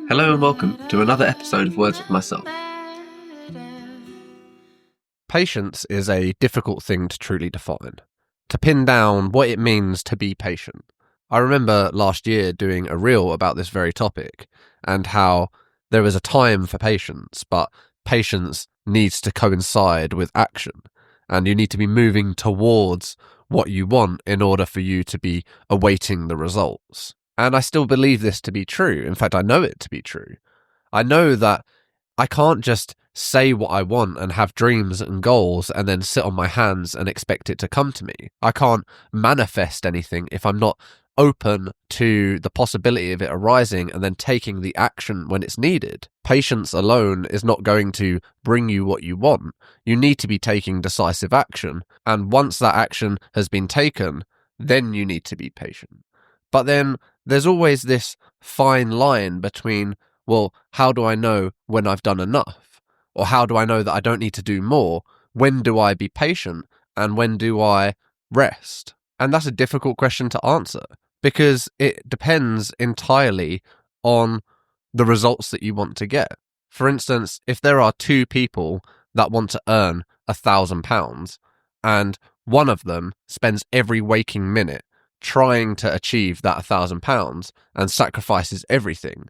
Hello and welcome to another episode of Words with Myself. Patience is a difficult thing to truly define, to pin down what it means to be patient. I remember last year doing a reel about this very topic and how there is a time for patience, but patience needs to coincide with action, and you need to be moving towards what you want in order for you to be awaiting the results. And I still believe this to be true. In fact, I know it to be true. I know that I can't just say what I want and have dreams and goals and then sit on my hands and expect it to come to me. I can't manifest anything if I'm not open to the possibility of it arising and then taking the action when it's needed. Patience alone is not going to bring you what you want. You need to be taking decisive action. And once that action has been taken, then you need to be patient. But then there's always this fine line between, well, how do I know when I've done enough? Or how do I know that I don't need to do more? When do I be patient? And when do I rest? And that's a difficult question to answer because it depends entirely on the results that you want to get. For instance, if there are two people that want to earn £1,000 and one of them spends every waking minute trying to achieve that £1,000 and sacrifices everything,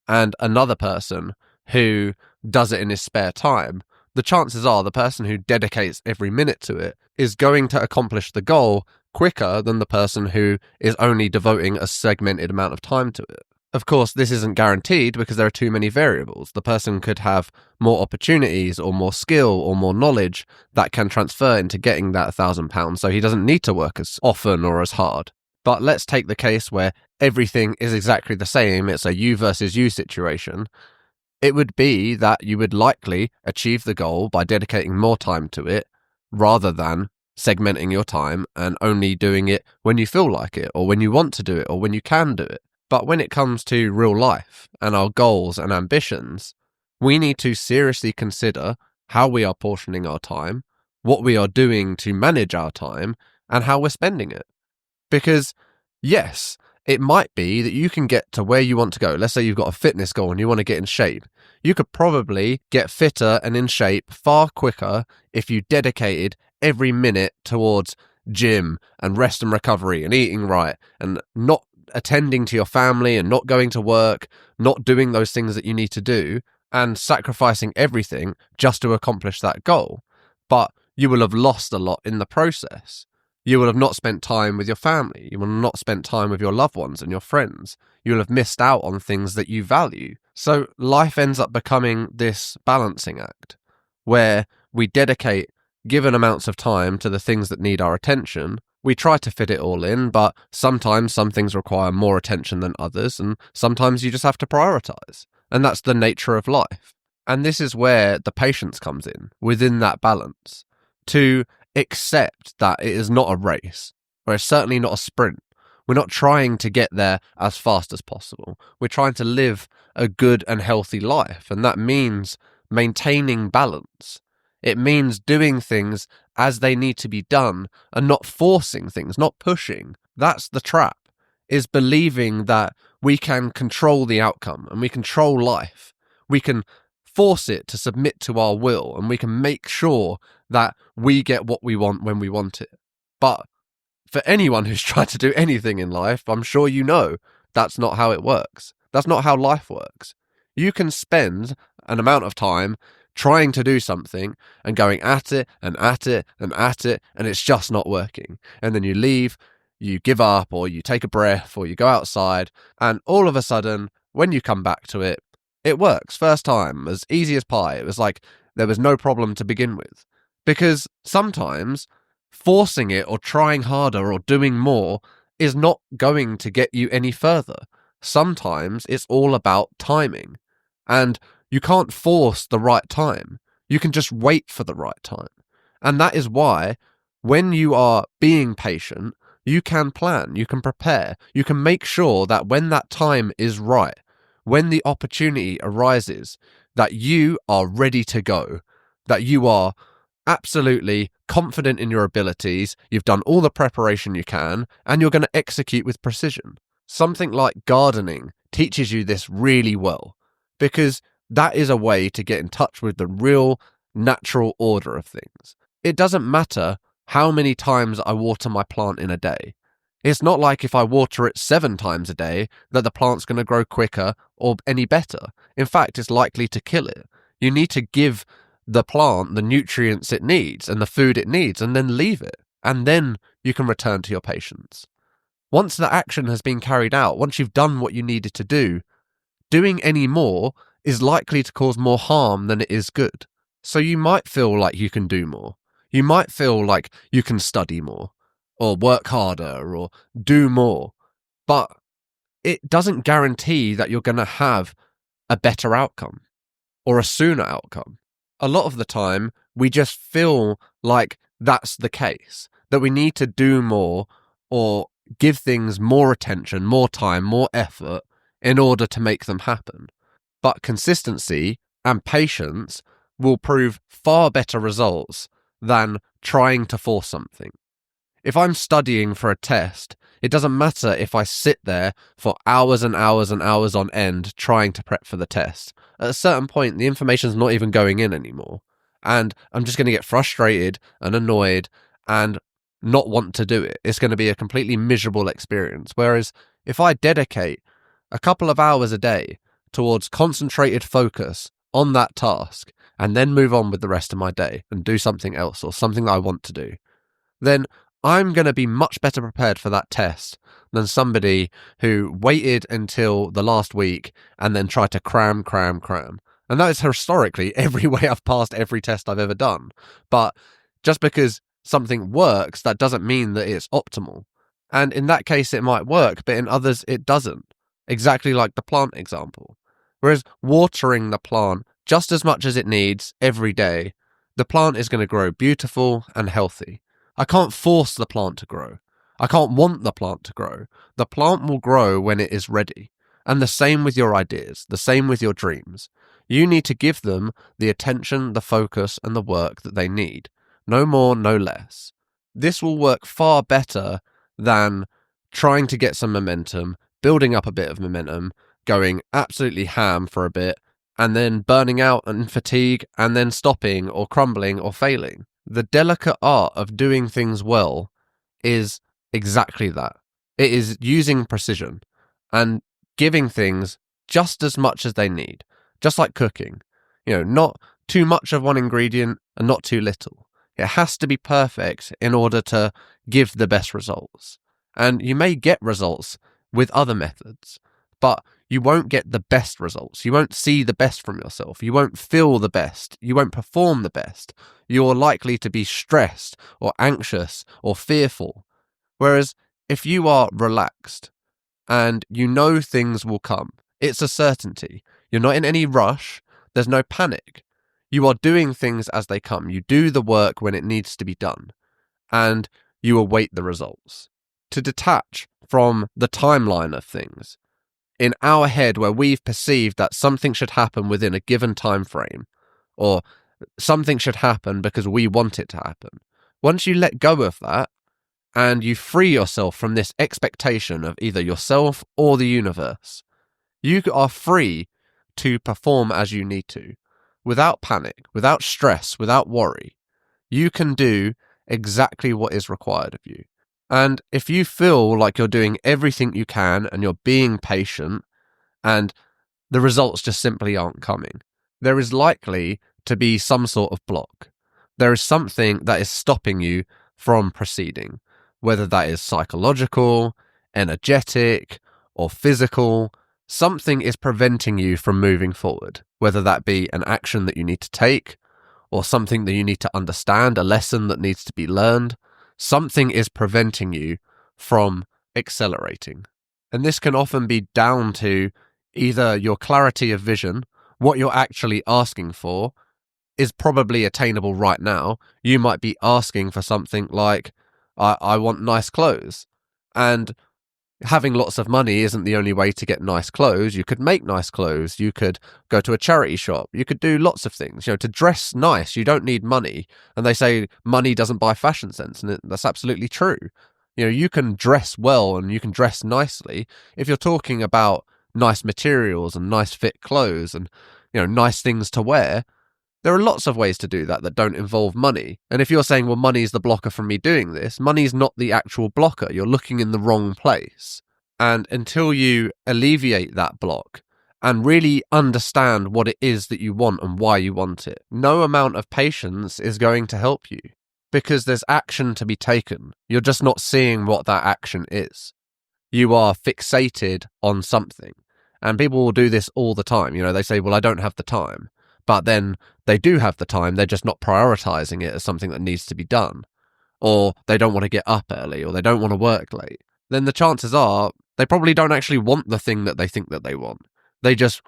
and another person who does it in his spare time, the chances are the person who dedicates every minute to it is going to accomplish the goal quicker than the person who is only devoting a segmented amount of time to it. Of course, this isn't guaranteed because there are too many variables. The person could have more opportunities or more skill or more knowledge that can transfer into getting that £1,000, so he doesn't need to work as often or as hard. But let's take the case where everything is exactly the same. It's a you versus you situation. It would be that you would likely achieve the goal by dedicating more time to it rather than segmenting your time and only doing it when you feel like it or when you want to do it or when you can do it. But when it comes to real life and our goals and ambitions, we need to seriously consider how we are portioning our time, what we are doing to manage our time, and how we're spending it. Because, yes, it might be that you can get to where you want to go. Let's say you've got a fitness goal and you want to get in shape. You could probably get fitter and in shape far quicker if you dedicated every minute towards gym and rest and recovery and eating right and not attending to your family and not going to work, not doing those things that you need to do and sacrificing everything just to accomplish that goal. But you will have lost a lot in the process. You will have not spent time with your family. You will have not spent time with your loved ones and your friends. You will have missed out on things that you value. So life ends up becoming this balancing act where we dedicate given amounts of time to the things that need our attention. We try to fit it all in, but sometimes some things require more attention than others, and sometimes you just have to prioritize. And that's the nature of life. And this is where the patience comes in, within that balance, to accept that it is not a race, or it's certainly not a sprint. We're not trying to get there as fast as possible. We're trying to live a good and healthy life, and that means maintaining balance. It means doing things as they need to be done and not forcing things, not pushing. That's the trap, is believing that we can control the outcome and we control life. We can force it to submit to our will and we can make sure that we get what we want when we want it. But for anyone who's tried to do anything in life, I'm sure you know that's not how it works. That's not how life works. You can spend an amount of time trying to do something and going at it and at it and at it, and it's just not working. And then you leave, you give up, or you take a breath, or you go outside, and all of a sudden, when you come back to it, it works. First time, as easy as pie. It was like there was no problem to begin with. Because sometimes forcing it or trying harder or doing more is not going to get you any further. Sometimes it's all about timing. And you can't force the right time. You can just wait for the right time. And that is why when you are being patient, you can plan, you can prepare, you can make sure that when that time is right, when the opportunity arises, that you are ready to go, that you are absolutely confident in your abilities, you've done all the preparation you can, and you're going to execute with precision. Something like gardening teaches you this really well. because that is a way to get in touch with the real natural order of things. It doesn't matter how many times I water my plant in a day. It's not like if I water it 7 times a day that the plant's going to grow quicker or any better. In fact, it's likely to kill it. You need to give the plant the nutrients it needs and the food it needs, and then leave it. And then you can return to your patience. Once the action has been carried out, once you've done what you needed to do, doing any more is likely to cause more harm than it is good. So you might feel like you can do more. You might feel like you can study more, or work harder, or do more. But it doesn't guarantee that you're going to have a better outcome or a sooner outcome. A lot of the time, we just feel like that's the case, that we need to do more or give things more attention, more time, more effort in order to make them happen. But consistency and patience will prove far better results than trying to force something. If I'm studying for a test, it doesn't matter if I sit there for hours and hours and hours on end trying to prep for the test. At a certain point, the information's not even going in anymore. And I'm just going to get frustrated and annoyed and not want to do it. It's going to be a completely miserable experience. Whereas if I dedicate a couple of hours a day towards concentrated focus on that task and then move on with the rest of my day and do something else or something that I want to do, then I'm going to be much better prepared for that test than somebody who waited until the last week and then tried to cram. And that is historically every way I've passed every test I've ever done. But just because something works, that doesn't mean that it's optimal. And in that case, it might work, but in others, it doesn't. Exactly like the plant example. Whereas watering the plant just as much as it needs every day, the plant is going to grow beautiful and healthy. I can't force the plant to grow. I can't want the plant to grow. The plant will grow when it is ready. And the same with your ideas, the same with your dreams. You need to give them the attention, the focus, and the work that they need. No more, no less. This will work far better than trying to get some momentum, building up a bit of momentum, going absolutely ham for a bit, and then burning out and fatigue, and then stopping or crumbling or failing. The delicate art of doing things well is exactly that. It is using precision and giving things just as much as they need, just like cooking. Not too much of one ingredient and not too little. It has to be perfect in order to give the best results. And you may get results with other methods, but you won't get the best results. You won't see the best from yourself. You won't feel the best. You won't perform the best. You're likely to be stressed or anxious or fearful. Whereas if you are relaxed and you know things will come, it's a certainty. You're not in any rush. There's no panic. You are doing things as they come. You do the work when it needs to be done, and you await the results. To detach from the timeline of things, in our head where we've perceived that something should happen within a given time frame, or something should happen because we want it to happen. Once you let go of that and you free yourself from this expectation of either yourself or the universe, you are free to perform as you need to, without panic, without stress, without worry. You can do exactly what is required of you. And if you feel like you're doing everything you can and you're being patient and the results just simply aren't coming, there is likely to be some sort of block. There is something that is stopping you from proceeding, whether that is psychological, energetic, or physical. Something is preventing you from moving forward, whether that be an action that you need to take or something that you need to understand, a lesson that needs to be learned. Something is preventing you from accelerating. And this can often be down to either your clarity of vision, what you're actually asking for is probably attainable right now. You might be asking for something like, I want nice clothes. And having lots of money isn't the only way to get nice clothes. You could make nice clothes. You could go to a charity shop. You could do lots of things. To dress nice, you don't need money. And they say money doesn't buy fashion sense. And that's absolutely true. You can dress well and you can dress nicely. If you're talking about nice materials and nice fit clothes and, nice things to wear. There are lots of ways to do that don't involve money. And if you're saying, well, money is the blocker from me doing this, money's not the actual blocker. You're looking in the wrong place. And until you alleviate that block and really understand what it is that you want and why you want it, no amount of patience is going to help you, because there's action to be taken. You're just not seeing what that action is. You are fixated on something. And people will do this all the time. They say, well, I don't have the time. But then they do have the time. They're just not prioritizing it as something that needs to be done. Or they don't want to get up early, or they don't want to work late. Then the chances are they probably don't actually want the thing that they think that they want. They just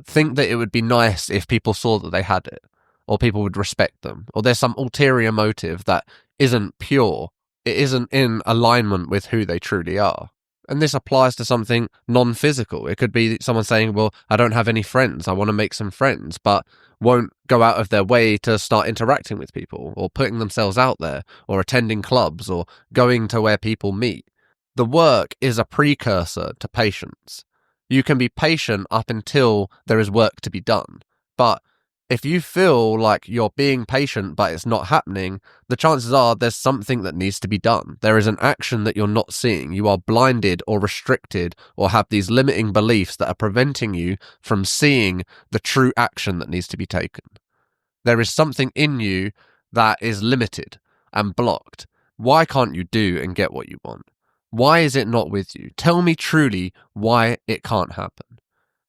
think that it would be nice if people saw that they had it, or people would respect them, or there's some ulterior motive that isn't pure. It isn't in alignment with who they truly are. And this applies to something non-physical. It could be someone saying, well, I don't have any friends. I want to make some friends, but won't go out of their way to start interacting with people, or putting themselves out there, or attending clubs, or going to where people meet. The work is a precursor to patience. You can be patient up until there is work to be done. But if you feel like you're being patient but it's not happening, the chances are there's something that needs to be done. There is an action that you're not seeing. You are blinded or restricted or have these limiting beliefs that are preventing you from seeing the true action that needs to be taken. There is something in you that is limited and blocked. Why can't you do and get what you want? Why is it not with you? Tell me truly why it can't happen.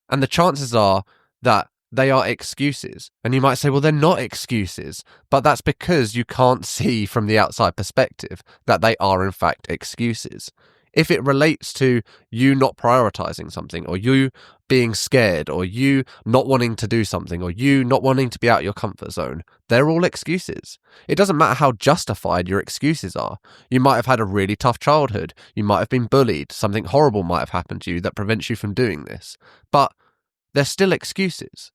And the chances are that they are excuses. And you might say, well, they're not excuses, but that's because you can't see from the outside perspective that they are in fact excuses. If it relates to you not prioritizing something, or you being scared, or you not wanting to do something, or you not wanting to be out of your comfort zone, they're all excuses. It doesn't matter how justified your excuses are. You might have had a really tough childhood. You might have been bullied. Something horrible might have happened to you that prevents you from doing this. But they're still excuses.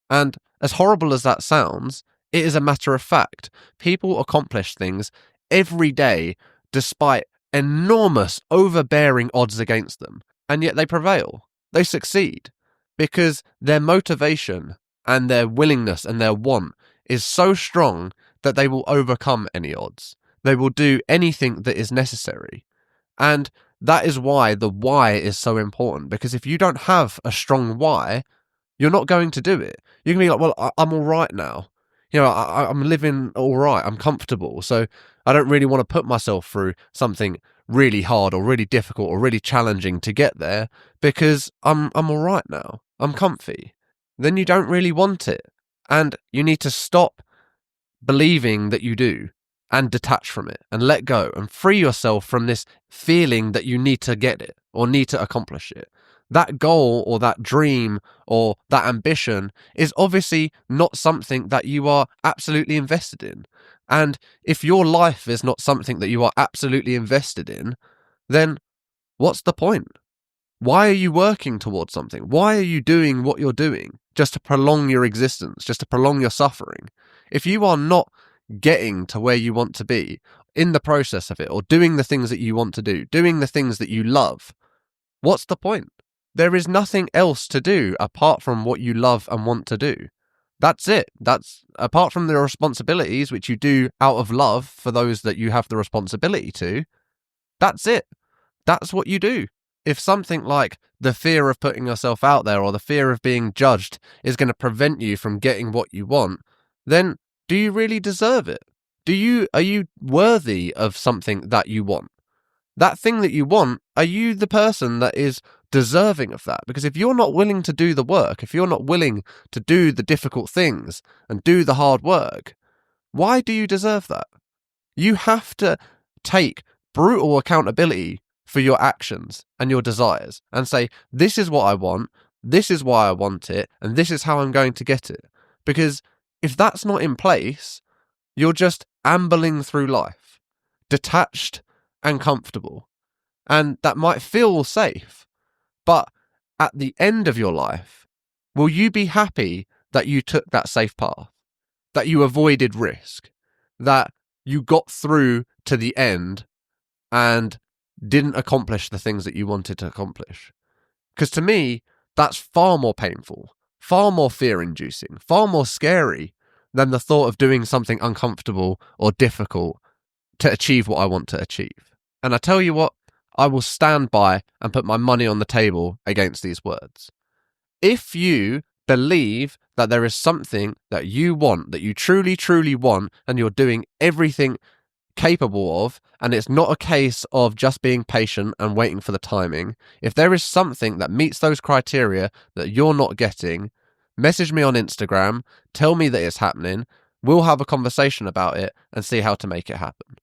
And as horrible as that sounds, it is a matter of fact. People accomplish things every day despite enormous, overbearing odds against them, and yet they prevail. They succeed because their motivation and their willingness and their want is so strong that they will overcome any odds. They will do anything that is necessary. And that is why the why is so important, because if you don't have a strong why, you're not going to do it. You can be like, well, I'm all right now. I'm living all right. I'm comfortable. So I don't really want to put myself through something really hard or really difficult or really challenging to get there, because I'm all right now. I'm comfy. Then you don't really want it. And you need to stop believing that you do and detach from it and let go and free yourself from this feeling that you need to get it or need to accomplish it. That goal or that dream or that ambition is obviously not something that you are absolutely invested in. And if your life is not something that you are absolutely invested in, then what's the point? Why are you working towards something? Why are you doing what you're doing? Just to prolong your existence, just to prolong your suffering. If you are not getting to where you want to be in the process of it, or doing the things that you want to do, doing the things that you love, what's the point? There is nothing else to do apart from what you love and want to do. That's it. That's apart from the responsibilities which you do out of love for those that you have the responsibility to. That's it. That's what you do. If something like the fear of putting yourself out there or the fear of being judged is going to prevent you from getting what you want, then do you really deserve it? Are you worthy of something that you want? That thing that you want, are you the person that is deserving of that? Because if you're not willing to do the work, if you're not willing to do the difficult things and do the hard work, why do you deserve that? You have to take brutal accountability for your actions and your desires and say, this is what I want, this is why I want it, and this is how I'm going to get it. Because if that's not in place, you're just ambling through life, detached and comfortable. And that might feel safe, but at the end of your life, will you be happy that you took that safe path, that you avoided risk, that you got through to the end and didn't accomplish the things that you wanted to accomplish? Because to me, that's far more painful, far more fear-inducing, far more scary than the thought of doing something uncomfortable or difficult to achieve what I want to achieve. And I tell you what, I will stand by and put my money on the table against these words. If you believe that there is something that you want, that you truly, truly want, and you're doing everything capable of, and it's not a case of just being patient and waiting for the timing, if there is something that meets those criteria that you're not getting, message me on Instagram, tell me that it's happening, we'll have a conversation about it and see how to make it happen.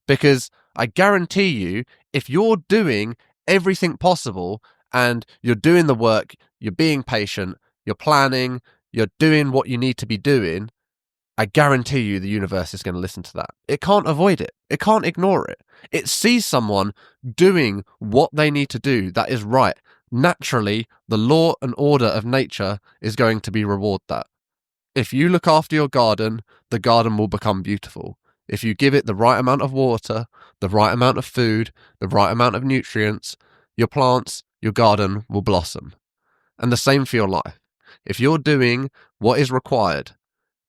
Because I guarantee you, if you're doing everything possible and you're doing the work, you're being patient, you're planning, you're doing what you need to be doing, I guarantee you the universe is going to listen to that. It can't avoid it. It can't ignore it. It sees someone doing what they need to do that is right. Naturally, the law and order of nature is going to be reward that. If you look after your garden, the garden will become beautiful. If you give it the right amount of water, the right amount of food, the right amount of nutrients, your plants, your garden will blossom. And the same for your life. If you're doing what is required,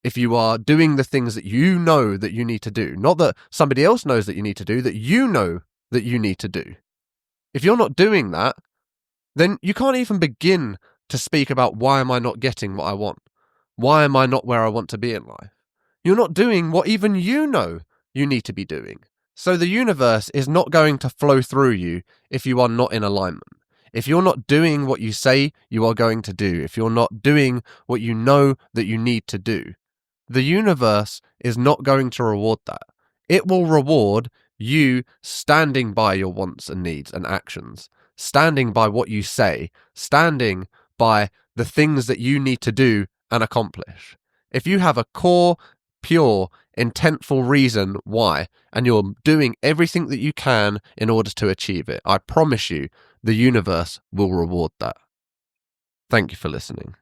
if you are doing the things that you know that you need to do, not that somebody else knows that you need to do, that you know that you need to do. If you're not doing that, then you can't even begin to speak about why am I not getting what I want? Why am I not where I want to be in life? You're not doing what even you know you need to be doing. So the universe is not going to flow through you if you are not in alignment. If you're not doing what you say you are going to do, if you're not doing what you know that you need to do, the universe is not going to reward that. It will reward you standing by your wants and needs and actions, standing by what you say, standing by the things that you need to do and accomplish. If you have a core, pure, intentful reason why, and you're doing everything that you can in order to achieve it, I promise you, the universe will reward that. Thank you for listening.